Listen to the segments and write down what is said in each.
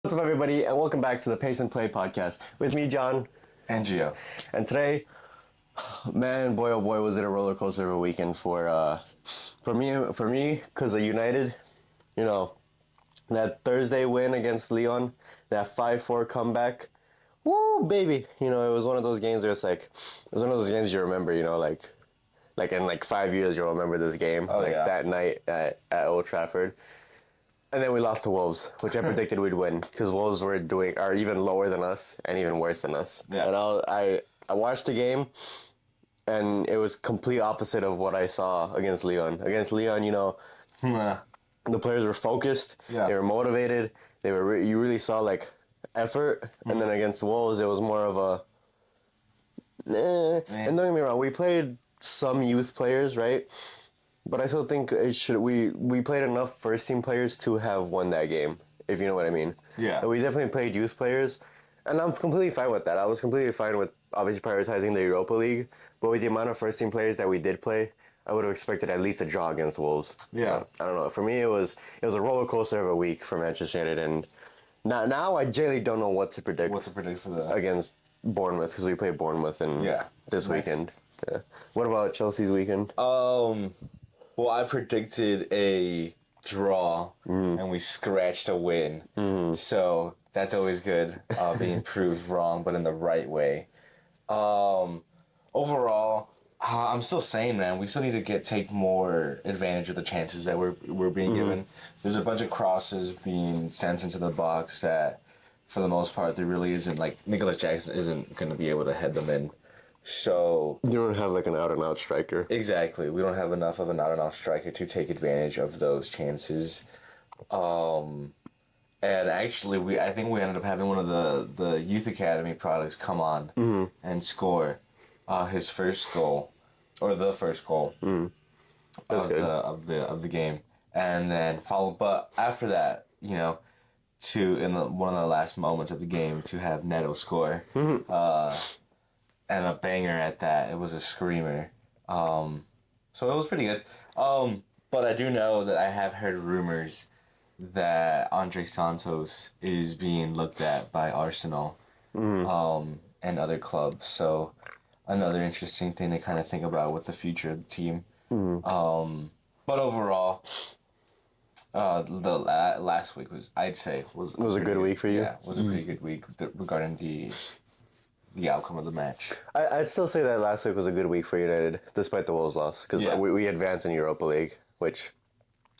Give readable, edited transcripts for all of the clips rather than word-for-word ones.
What's up, everybody, and welcome back to the Pace and Play podcast with me, John, and Gio. and today, man, boy, oh boy, was it a roller coaster of a weekend for me, because of United. You know, that Thursday win against Lyon, that 5-4 comeback. Woo, baby! You know, it was one of those games where it was one of those games you remember. You know, like in like 5 years you'll remember this game, that night at Old Trafford. And then we lost to Wolves, which I predicted we'd win because Wolves are even lower than us and even worse than us. Yeah. And I watched the game, and it was complete opposite of what I saw against Lyon. Against Lyon, you know, the players were focused. Yeah. They were motivated. They were you really saw like effort. And then against Wolves, it was more of a. And don't get me wrong, we played some youth players, right? But I still think we played enough first team players to have won that game, if you know what I mean. Yeah. We definitely played youth players, and I'm completely fine with that. I was completely fine with obviously prioritizing the Europa League, but with the amount of first team players that we did play, I would have expected at least a draw against Wolves. Yeah. I don't know. For me, it was a roller coaster of a week for Manchester United, and now I genuinely don't know what to predict. What to predict for the against Bournemouth, because we play Bournemouth this Nice. weekend. Yeah. What about Chelsea's weekend? Well, I predicted a draw, and we scratched a win. So that's always good, being proved wrong, but in the right way. Overall, I'm still saying, man, we still need to take more advantage of the chances that we're being given. There's a bunch of crosses being sent into the box that, for the most part, there really isn't, like, Nicholas Jackson isn't going to be able to head them in. So You don't have like an out-and-out striker. exactly, we don't have enough of an out-and-out striker to take advantage of those chances. And actually, I think we ended up having one of the youth academy products come on and score his first goal, or the first goal That's good. of the game, and then followed. But after that, you know, one of the last moments of the game to have Neto score. And a banger at that. It was a screamer. So it was pretty good. But I do know that I have heard rumors that Andre Santos is being looked at by Arsenal and other clubs. So another interesting thing to kind of think about with the future of the team. But overall, the last week was a good week for you? Yeah, was a pretty good week regarding the outcome of the match. I'd still say that last week was a good week for United, despite the Wolves loss, because we advanced in Europa League, which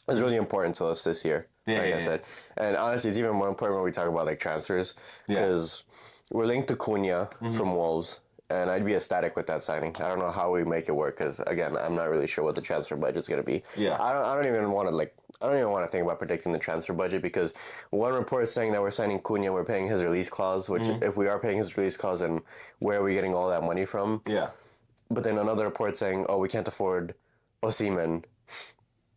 is really important to us this year, I said. And honestly, it's even more important when we talk about like transfers, because we're linked to Cunha from Wolves, and I'd be ecstatic with that signing. I don't know how we make it work, because again, I'm not really sure what the transfer budget's going to be. Yeah. I don't even want to think about predicting the transfer budget, because one report is saying that we're signing Cunha, we're paying his release clause, which if we are paying his release clause, then where are we getting all that money from? Yeah. But then another report saying, oh, we can't afford Osimhen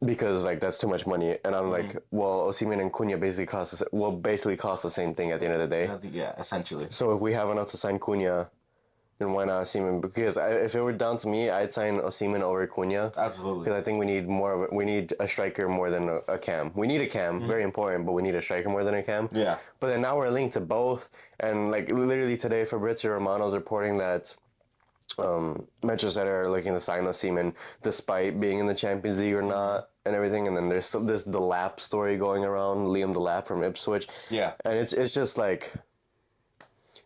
because like that's too much money. And I'm like, well, Osimhen and Cunha basically cost the same thing at the end of the day. Yeah, essentially. So if we have enough to sign Cunha, then why not Osimhen? Because if it were down to me, I'd sign Osimhen over Cunha. Absolutely. Because I think we need a striker more than a cam. We need a cam, very important, but we need a striker more than a cam. Yeah. But then now we're linked to both, and like literally today, Fabrizio Romano's reporting that Manchester United are looking to sign Osimhen despite being in the Champions League or not, and everything. And then there's still this Delap story going around, Liam Delap from Ipswich. Yeah. And it's just like.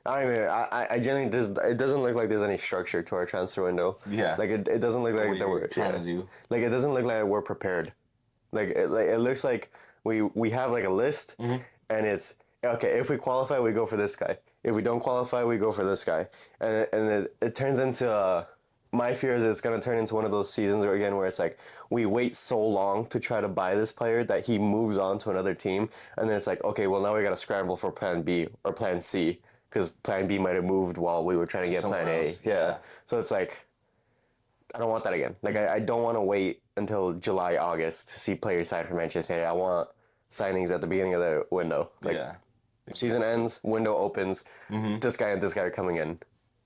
I genuinely it doesn't look like there's any structure to our transfer window. Yeah. Like it doesn't look like that we're trying to do. Like it doesn't look like we're prepared. Like it looks like we have like a list, and it's okay. If we qualify, we go for this guy. If we don't qualify, we go for this guy. And it turns into my fear is it's gonna turn into one of those seasons where it's like we wait so long to try to buy this player that he moves on to another team, and then it's like, okay, well now we gotta scramble for plan B or plan C. Because Plan B might have moved while we were trying to get Plan A. Yeah. So it's like, I don't want that again. Like, I don't want to wait until July, August to see players sign for Manchester United. I want signings at the beginning of the window. Like, season ends, window opens, this guy and this guy are coming in.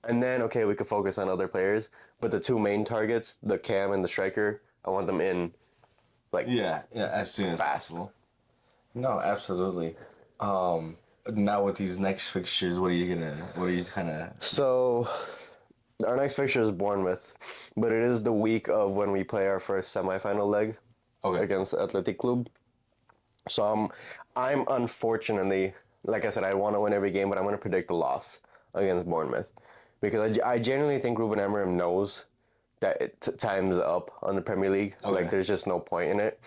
And then, okay, we could focus on other players. But the two main targets, the cam and the striker, I want them in, like, as soon as fast. possible. No, absolutely. now with these next fixtures, what are you kind of? So, our next fixture is Bournemouth, but it is the week of when we play our first semifinal leg Okay. against Athletic Club. So I'm unfortunately, like I said, I want to win every game, but I'm going to predict a loss against Bournemouth because I genuinely think Ruben Amorim knows that time's up on the Premier League. Okay. Like, there's just no point in it.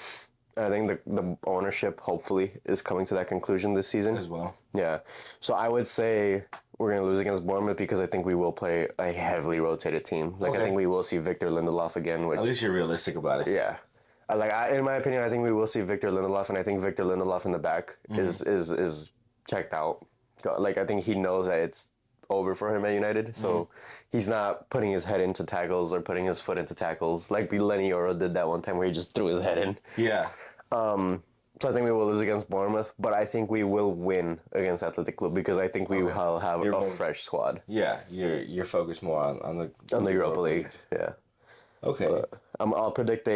I think the ownership, hopefully, is coming to that conclusion this season. As well. Yeah. So I would say we're going to lose against Bournemouth because I think we will play a heavily rotated team. Like, I Okay. think we will see Victor Lindelof again, which... At least you're realistic about it. Yeah. In my opinion, I think we will see Victor Lindelof, and I think Victor Lindelof in the back is checked out. Like, I think he knows that it's over for him at United, so he's not putting his head into tackles or putting his foot into tackles like the Lenny Oro did that one time where he just threw his head in. Yeah. So I think we will lose against Bournemouth, but I think we will win against Athletic Club because I think we will have a fresh squad Yeah. You're focused more on the Europa League. Yeah. Okay. I'll predict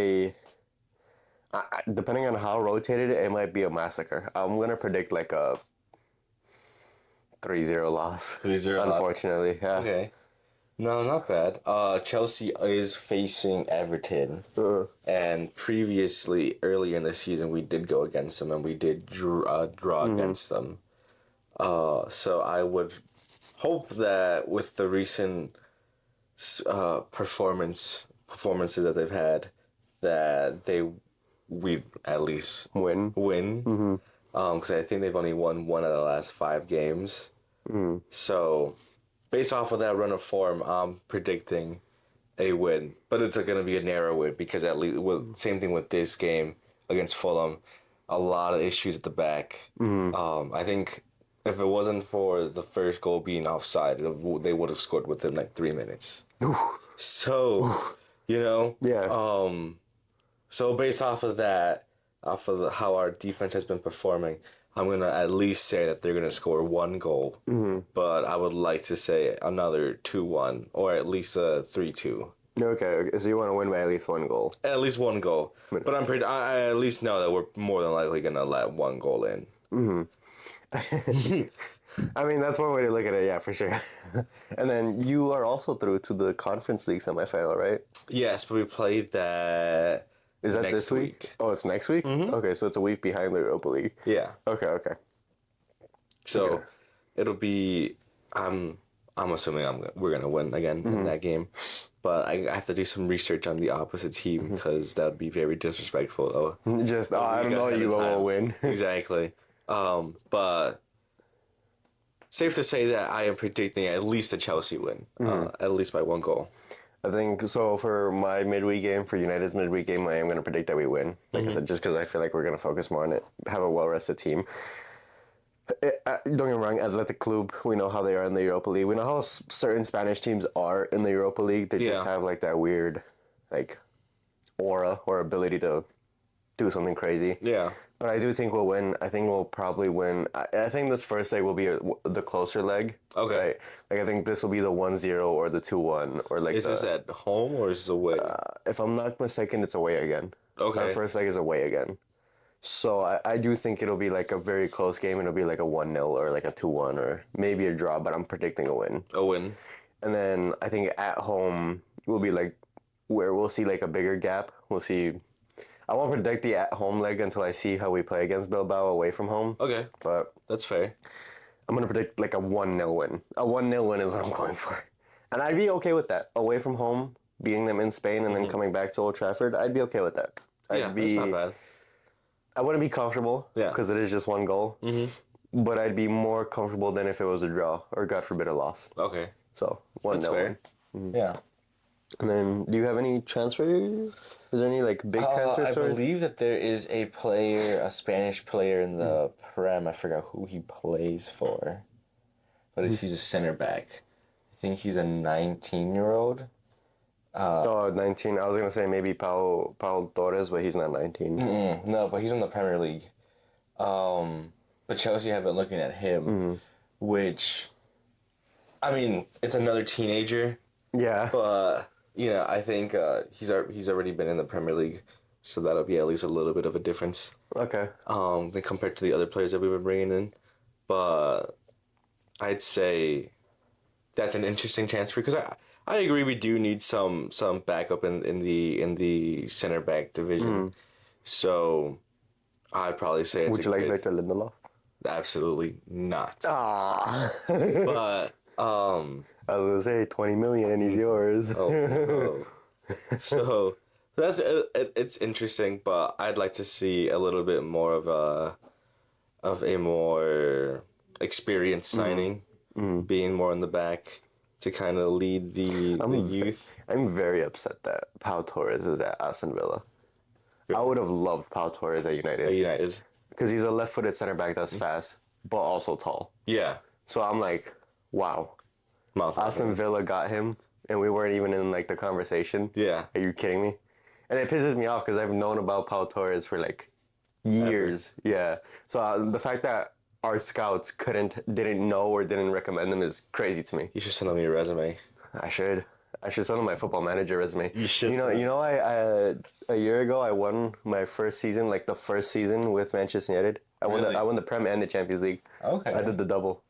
depending on how rotated it might be a massacre. I'm going to predict like a 3-0 loss. 3-0 loss. Unfortunately, yeah. Okay. No, not bad. Chelsea is facing Everton, and previously, earlier in the season, we did go against them, and we did draw against them. So I would hope that with the recent performances that they've had, that we at least Win. Because I think they've only won one of the last 5 games. So, based off of that run of form, I'm predicting a win. But it's going to be a narrow win because at least same thing with this game against Fulham, a lot of issues at the back. I think if it wasn't for the first goal being offside, they would have scored within like 3 minutes. So, Yeah. So based off of that, how our defense has been performing, I'm going to at least say that they're going to score 1 goal. But I would like to say another 2-1 or at least a 3-2. Okay, so you want to win by at least 1 goal. At least 1 goal. But I at least know that we're more than likely going to let 1 goal in. I mean, that's one way to look at it, yeah, for sure. And then you are also through to the Conference League semifinal, right? Yes, but we played that. Is that next this week? Oh, it's next week? Okay, so it's a week behind the Europa League. Yeah. Okay. So it'll be. I'm assuming we're gonna win again in that game, but I have to do some research on the opposite team because that would be very disrespectful. Just I don't know, you will win. Exactly. But safe to say that I am predicting at least a Chelsea win, at least by 1 goal. I think so. For my midweek game, for United's midweek game, I am going to predict that we win. Like I said, just because I feel like we're going to focus more on it, have a well-rested team. Don't get me wrong, Athletic Club, we know how they are in the Europa League. We know how certain Spanish teams are in the Europa League. They just have like that weird, like, aura or ability to do something crazy. Yeah. But I do think we'll win. I think we'll probably win. I think this first leg will be the closer leg. Okay. Right? Like, I think this will be the 1-0 or the 2-1. Or like Is this at home or is this away? If I'm not mistaken, it's away again. Okay. Our first leg is away again. So I do think it'll be like a very close game. And it'll be like a 1-0 or like a 2-1 or maybe a draw, but I'm predicting a win. A win. And then I think at home will be like where we'll see like a bigger gap. We'll see. I won't predict the at-home leg until I see how we play against Bilbao away from home. Okay. But that's fair. I'm going to predict like a 1-0 win. A 1-0 win is what I'm going for. And I'd be okay with that. Away from home, beating them in Spain, and then coming back to Old Trafford, I'd be okay with that. That's not bad. I wouldn't be comfortable because it is just 1 goal. But I'd be more comfortable than if it was a draw or, God forbid, a loss. Okay. So, 1-0 win. Yeah. And then, do you have any transfers? Is there any like big transfer I stories? believe that there is a player, a Spanish player in the Prem. I forgot who he plays for, but he's a center back. I think he's a 19-year-old. 19. I was gonna say maybe Paul Torres, but he's not 19. No, but he's in the Premier League. But Chelsea have been looking at him, which, I mean, it's another teenager. Yeah. But I think he's already been in the Premier League, so that'll be at least a little bit of a difference. Okay. Than compared to the other players that we've been bringing in. but I'd say that's an interesting transfer because I agree we do need some backup in the center back division. So I'd probably say it's Would you like Victor Lindelof? absolutely not. Ah. But I was gonna say 20 million and he's yours. oh. So that's it's interesting, but I'd like to see a little bit more of a more experienced signing, being more in the back to kind of lead the youth. I'm very upset that Pau Torres is at Aston Villa. I would have loved Pau Torres at United United. because he's a left-footed center back that's fast, but also tall. Yeah. So I'm like, wow, Mouth Aston Villa got him, and we weren't even in like the conversation. Yeah. Are you kidding me? And it pisses me off because I've known about Pau Torres for like years. Yeah. So the fact that our scouts didn't know or didn't recommend them is crazy to me. You should send them your resume. I should send them my Football Manager resume. You should. You know, I a year ago I won my first season, like the first season with Manchester United. I won the Prem and the Champions League. Okay. I did the double,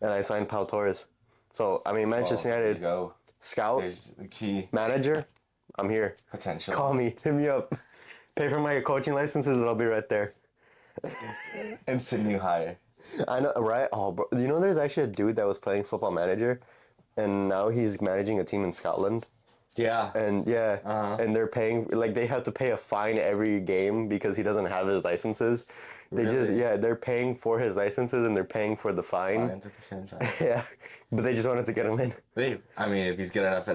and I signed Pau Torres. So I mean, Manchester United go. scout There's the key manager. I'm here. potential. Call me. Hit me up. Pay for my coaching licenses, and I'll be right there. Instant new hire. I know, right? Oh, bro. You know, there's actually a dude that was playing Football Manager, and now he's managing a team in Scotland. Yeah. And and they're paying, like, they have to pay a fine every game because he doesn't have his licenses. They they're paying for his licenses and they're paying for the fine. At the same time. Yeah, but they just wanted to get him in. I mean, if he's good enough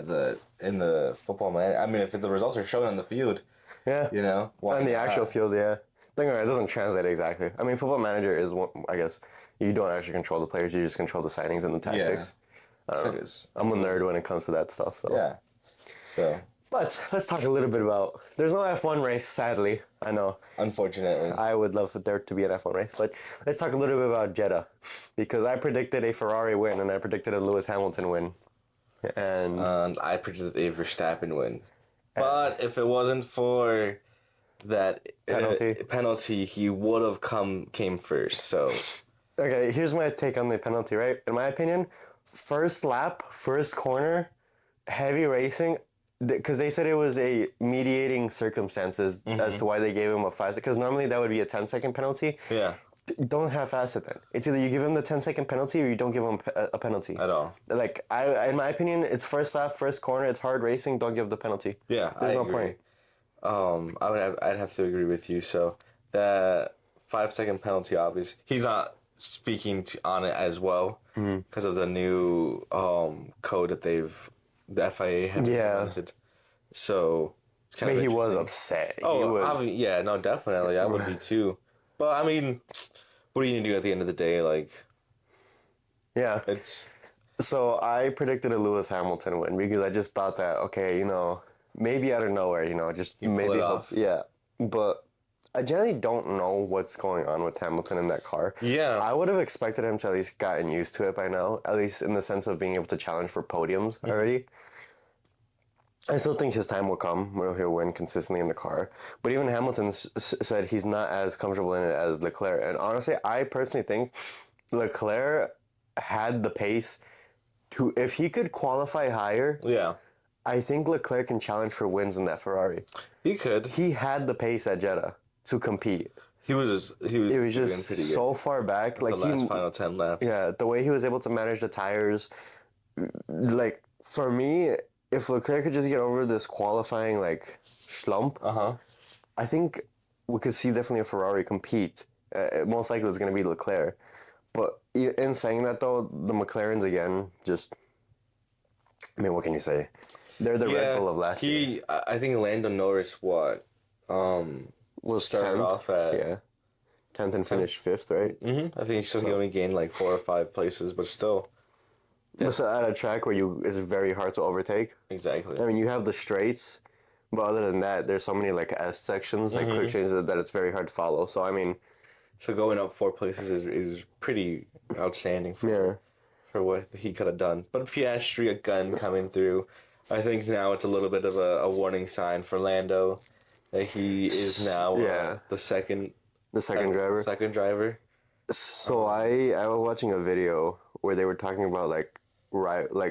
in the football man, I mean, if the results are shown on the field, Yeah. you know, On the actual field, yeah. Don't get me wrong, it doesn't translate exactly. I mean, Football Manager is one, I guess, you don't actually control the players, you just control the signings and the tactics. I don't know. I'm a nerd when it comes to that stuff, so. Yeah. So. But let's talk a little bit about, there's no F1 race, sadly. I know. Unfortunately. I would love for there to be an F1 race, but let's talk a little bit about Jeddah. Because I predicted a Ferrari win and I predicted a Lewis Hamilton win. And I predicted a Verstappen win. But if it wasn't for that penalty, he would have came first. So. Okay, here's my take on the penalty, right? In my opinion, first lap, first corner, heavy racing, because they said it was a mediating circumstances as to why they gave him a 5 second. Because normally that would be a 10-second penalty. Yeah. Don't half-ass it then. It's either you give him the 10-second penalty or you don't give him a penalty. At all. Like, in my opinion, it's first lap, first corner, it's hard racing, don't give the penalty. Yeah, There's I no agree. point. I'd have to agree with you. So the 5-second penalty, obviously, he's not speaking on it as well because of the new code that the FIA had implemented. So it's kind of He was upset. I mean, yeah, no, definitely, I would be too. But I mean, what are you gonna do at the end of the day? Like, yeah. it's So I predicted a Lewis Hamilton win because I just thought that, okay, maybe out of nowhere, just maybe pull it off. Yeah. But I generally don't know what's going on with Hamilton in that car. Yeah. I would have expected him to at least gotten used to it by now, at least in the sense of being able to challenge for podiums already. I still think his time will come where he'll win consistently in the car. But even Hamilton said he's not as comfortable in it as Leclerc. And honestly, I personally think Leclerc had the pace to, if he could qualify higher, yeah. I think Leclerc can challenge for wins in that Ferrari. He could. He had the pace at Jeddah to compete. He was just pretty so far back. Like the last final 10 laps. Yeah, the way he was able to manage the tires. Like, for me, if Leclerc could just get over this qualifying, like, slump, I think we could see definitely a Ferrari compete. Most likely it's going to be Leclerc. But in saying that, though, the McLarens, again, I mean, what can you say? They're the Red Bull of last year. I think Lando Norris, was started 10th? off at 10th and finished 5th, right? I think he only gained like 4 or 5 places, but still. It's at a track where it's very hard to overtake. Exactly. I mean, you have the straights, but other than that, there's so many like S sections, like quick changes that it's very hard to follow. So I mean, so going up 4 places is pretty outstanding for what he could have done. But Piastri, a gun coming through, I think now it's a little bit of a warning sign for Lando that he is now the second driver. Second driver. So I was watching a video where they were talking about like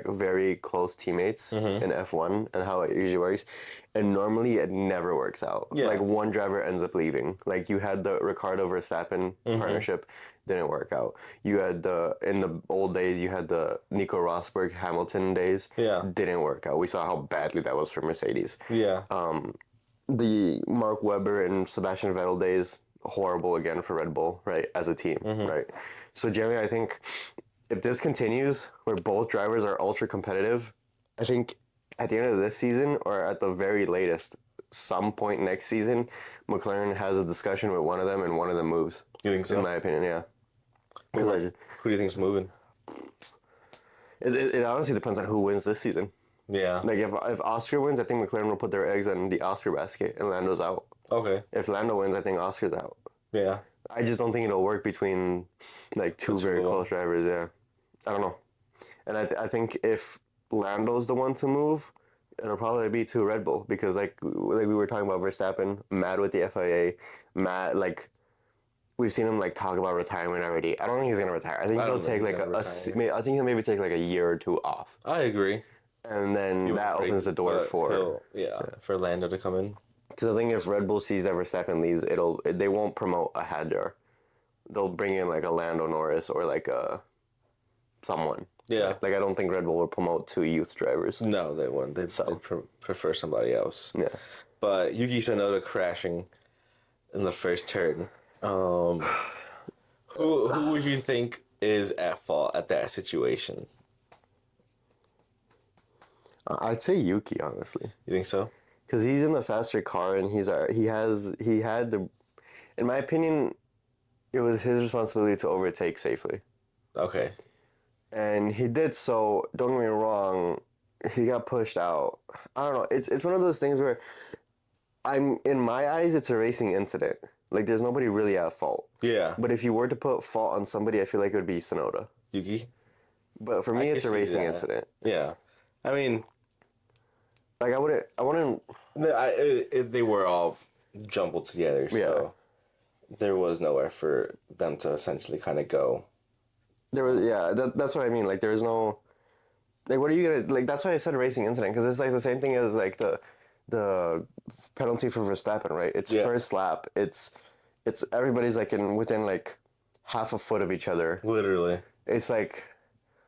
very close teammates in F1 and how it usually works, and normally it never works out. Yeah. Like one driver ends up leaving. Like you had the Ricardo Verstappen partnership, didn't work out. You had in the old days you had the Nico Rosberg Hamilton days, Yeah. didn't work out. We saw how badly that was for Mercedes. Yeah. The Mark Webber and Sebastian Vettel days, horrible again for Red Bull, right? As a team, right? So generally, I think if this continues, where both drivers are ultra competitive, I think at the end of this season, or at the very latest, some point next season, McLaren has a discussion with one of them, and one of them moves. You think so? In my opinion, yeah. Who do you think's moving? It honestly depends on who wins this season. Yeah. Like if Oscar wins, I think McLaren will put their eggs in the Oscar basket, and Lando's out. Okay. If Lando wins, I think Oscar's out. Yeah. I just don't think it'll work between like two very close drivers. Yeah, I don't know, and I think if Lando's the one to move, it'll probably be to Red Bull because like we were talking about Verstappen, mad with the FIA, mad like we've seen him like talk about retirement already. I don't think he's gonna retire. I think he'll take like I think he'll maybe take like a year or two off, I agree. and then that opens the door for for Lando to come in. because I think if Red Bull sees that Verstappen leaves, they won't promote a Hadjar. They'll bring in like a Lando Norris or like a someone. Yeah. Like I don't think Red Bull will promote two youth drivers. No, they wouldn't. They'd prefer somebody else. Yeah. But Yuki Tsunoda crashing in the first turn. Who would you think is at fault at that situation? I'd say Yuki, honestly, You think so? because he's in the faster car and he had the, in my opinion, it was his responsibility to overtake safely, Okay. and he did so. Don't get me wrong, he got pushed out. I don't know. It's one of those things where in my eyes, it's a racing incident. Like there's nobody really at fault. Yeah. But if you were to put fault on somebody, I feel like it would be Tsunoda. Yuki? But for me, it's a racing incident. Yeah. I mean, Like I wouldn't. they were all jumbled together, so there was nowhere for them to essentially kind of go. There was that's what I mean. Like there was no. Like what are you gonna like? That's why I said a racing incident because it's like the same thing as like the penalty for Verstappen, right? It's first lap. It's everybody's like within like half a foot of each other. Literally. It's like,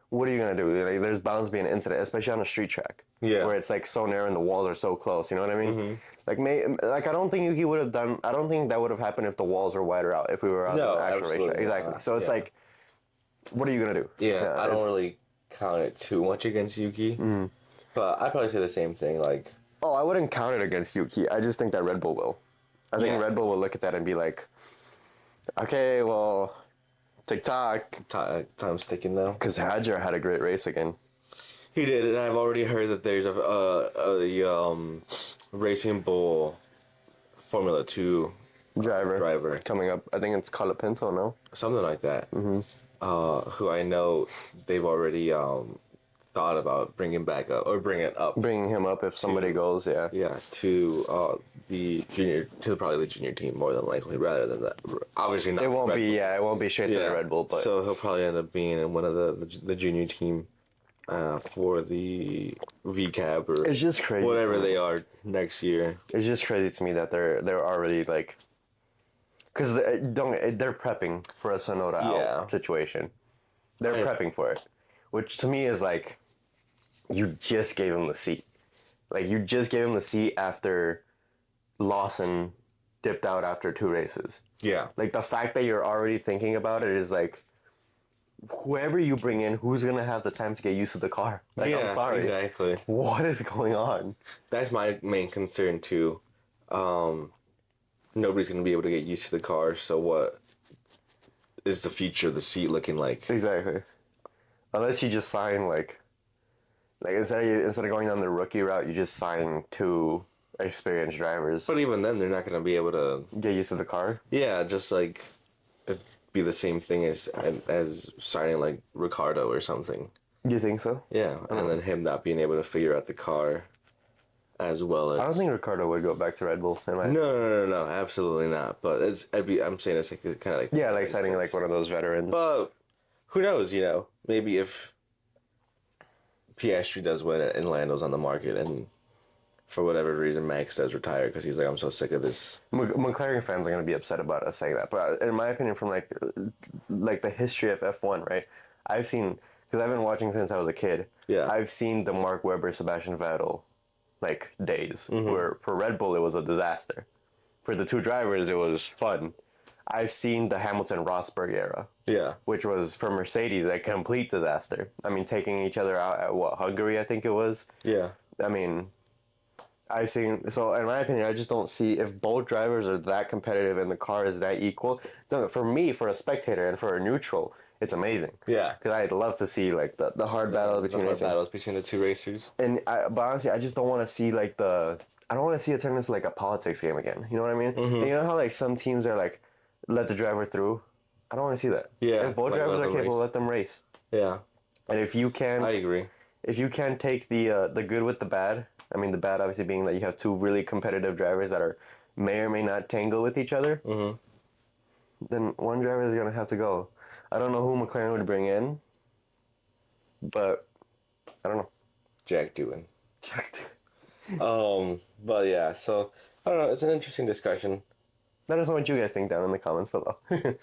what are you gonna do? Like, there's bound to be an incident, especially on a street track. Yeah. Where it's like so narrow and the walls are so close. You know what I mean? Like I don't think Yuki would have done. I don't think that would have happened if the walls were wider out. If we were on the actual racetrack, exactly. So it's like, what are you gonna do? Yeah, I don't really count it too much against Yuki, but I'd probably say the same thing. Like, oh, I wouldn't count it against Yuki. I just think that Red Bull will. I think Red Bull will look at that and be like, okay, well, TikTok. Time's ticking now. Because Hadjar had a great race again. He did, and I've already heard that there's a Racing Bull Formula 2 driver coming up. I think it's Colapinto, no? something like that. Who I know they've already thought about bringing back up or Bringing him up if somebody goes, yeah. Yeah, to probably the junior team more than likely, rather than that. Obviously not. It won't be straight to the Red Bull, but so he'll probably end up being in one of the junior team for the VCAB or it's just crazy. Whatever they are next year. It's just crazy to me that they're already like, because they're prepping for a Tsunoda out situation. They're prepping for it, which to me is like, you just gave him the seat. Like you just gave him the seat after Lawson dipped out after 2 races. Yeah. Like the fact that you're already thinking about it is like, whoever you bring in, who's gonna have the time to get used to the car? Like, I'm sorry. Exactly. What is going on? That's my main concern too. Nobody's gonna be able to get used to the car. So what is the future of the seat looking like? Exactly. Unless you just sign like instead of going down the rookie route, you just sign 2 experienced drivers. But even then, they're not gonna be able to Get used to the car. Yeah, just like it'd be the same thing as signing like Ricardo or something. You think so? Yeah, and then him not being able to figure out the car as well as. I don't think Ricardo would go back to Red Bull. No, absolutely not. But I'm saying it's like kind of like Yeah, like signing like one of those veterans. But who knows? Maybe if Piastri does win it and Lando's on the market, and for whatever reason Max does retire because he's like, I'm so sick of this. McLaren fans are gonna be upset about us saying that, but in my opinion, from like the history of F1, right? I've seen, because I've been watching since I was a kid. Yeah. I've seen the Mark Webber, Sebastian Vettel, like days where for Red Bull it was a disaster. For the two drivers, it was fun. I've seen the Hamilton Rosberg era. Yeah. Which was for Mercedes a complete disaster. I mean, taking each other out at Hungary, I think it was. Yeah. I mean, I've seen, so in my opinion, I just don't see if both drivers are that competitive and the car is that equal. No, for me, for a spectator and for a neutral, it's amazing. Yeah. Because I'd love to see like the hard battles between the two racers. But honestly, I just don't want to see I don't want to see it turn into like a politics game again. You know what I mean? Mm-hmm. And you know how like some teams are like, let the driver through? I don't want to see that. Yeah. If both drivers are capable, let them race. Yeah. And if you can, I agree. If you can take the good with the bad, I mean the bad obviously being that you have two really competitive drivers that may or may not tangle with each other, then one driver is gonna have to go. I don't know who McLaren would bring in, but I don't know. Jack Doohan. But yeah, so I don't know. It's an interesting discussion. Let us know what you guys think down in the comments below. And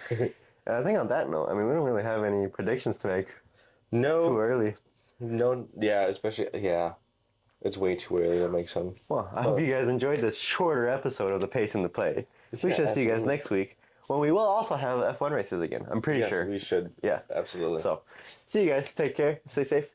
I think on that note, I mean we don't really have any predictions to make. No. Too early. No. Yeah, especially it's way too early to make some. Well, I hope you guys enjoyed this shorter episode of the Pace and the Play. We shall see you guys next week when we will also have F1 races again. I'm pretty sure. Yes, we should. Yeah. Absolutely. So, see you guys. Take care. Stay safe.